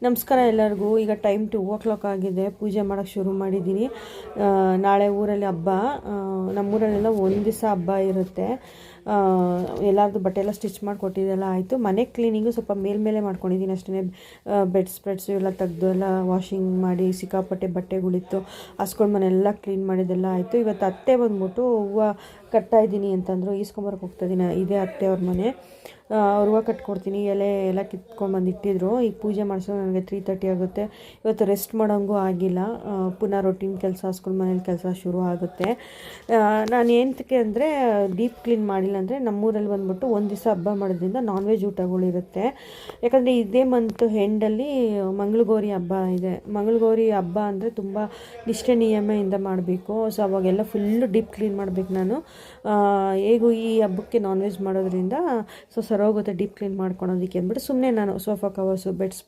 ನಮಸ್ಕಾರ ಎಲ್ಲರಿಗೂ. ಈಗ ಟೈಮ್ 2 o'clock ಆಗಿದೆ. ಪೂಜೆ ಮಾಡೋಕ್ಕೆ ಶುರು ಮಾಡಿದ್ದೀನಿ. ನಾಳೆ ಊರಲ್ಲಿ ಹಬ್ಬ. ನಮ್ಮೂರಲ್ಲೆಲ್ಲ ಒಂದು ದಿವಸ ಹಬ್ಬ ಇರುತ್ತೆ. ಎಲ್ಲರದ್ದು ಬಟ್ಟೆ ಎಲ್ಲ ಸ್ಟಿಚ್ ಮಾಡಿಕೊಟ್ಟಿದ್ದೆಲ್ಲ ಆಯಿತು. ಮನೆ ಕ್ಲೀನಿಂಗು ಸ್ವಲ್ಪ ಮೇಲ್ಮೇಲೆ ಮಾಡ್ಕೊಂಡಿದ್ದೀನಿ ಅಷ್ಟೇ. ಬೆಡ್ ಸ್ಪ್ರೆಡ್ಸು ಎಲ್ಲ ತೆಗೆದು ಎಲ್ಲ ವಾಷಿಂಗ್ ಮಾಡಿ ಸಿಕ್ಕಾಪಟ್ಟೆ ಬಟ್ಟೆಗಳಿತ್ತು. ಹಸ್ಕೊಂಡು ಮನೆಯೆಲ್ಲ ಕ್ಲೀನ್ ಮಾಡಿದ್ದೆಲ್ಲ ಆಯಿತು. ಇವತ್ತು ಅತ್ತೆ ಬಂದ್ಬಿಟ್ಟು ಹೂವು ಕಟ್ತಾಯಿದ್ದೀನಿ ಅಂತಂದರು. ಈಸ್ಕೊಂಬರಕ್ಕೆ ಹೋಗ್ತಾಯಿದ್ದೀನಿ. ಇದೇ ಅತ್ತೆ ಅವ್ರ ಮನೆ. ಹೂವು ಕಟ್ಕೊಡ್ತೀನಿ. ಎಲೆ ಎಲ್ಲ ಕಿತ್ಕೊಂಡ್ಬಂದು ಇಟ್ಟಿದ್ರು. ಈಗ ಪೂಜೆ ಮಾಡಿಸೋ ನನಗೆ 3:30 ಆಗುತ್ತೆ. ಇವತ್ತು ರೆಸ್ಟ್ ಮಾಡೋಂಗೂ ಆಗಿಲ್ಲ. ಪುನಃ ರೊಟೀನ್ ಕೆಲಸ ಹಸ್ಕೊಂಡು ಮನೇಲಿ ಕೆಲಸ ಶುರು ಆಗುತ್ತೆ. ನಾನು ಏನಕ್ಕೆ ಅಂದರೆ ಡೀಪ್ ಕ್ಲೀನ್ ಮಾಡಿಲ್ಲ ಅಂದರೆ ನಮ್ಮೂರಲ್ಲಿ ಬಂದ್ಬಿಟ್ಟು ಒಂದು ದಿವಸ ಹಬ್ಬ ಮಾಡೋದ್ರಿಂದ ನಾನ್ ವೆಜ್ ಊಟಗಳಿರುತ್ತೆ. ಯಾಕಂದರೆ ಇದೇ ಮಂತ್ ಎಂಡಲ್ಲಿ ಮಂಗಳಗೌರಿ ಹಬ್ಬ ಇದೆ. ಮಂಗಳಗೌರಿ ಹಬ್ಬ ಅಂದರೆ ತುಂಬ ನಿಷ್ಠೆ ನಿಯಮದಿಂದ ಮಾಡಬೇಕು. ಸೊ ಅವಾಗೆಲ್ಲ ಫುಲ್ಲು ಡೀಪ್ ಕ್ಲೀನ್ ಮಾಡಬೇಕು ನಾನು. ಹೇಗೂ ಈ ಹಬ್ಬಕ್ಕೆ ನಾನ್ ವೆಜ್ ಮಾಡೋದ್ರಿಂದ ಸೊ ಸರೋಗುತ್ತೆ ಡೀಪ್ ಕ್ಲೀನ್ ಮಾಡ್ಕೊಳೋದಕ್ಕೆ ಅಂದ್ಬಿಟ್ಟು ಸುಮ್ಮನೆ ನಾನು ಸೋಫಾ ಕವರ್ಸು ಬೆಡ್ಸ್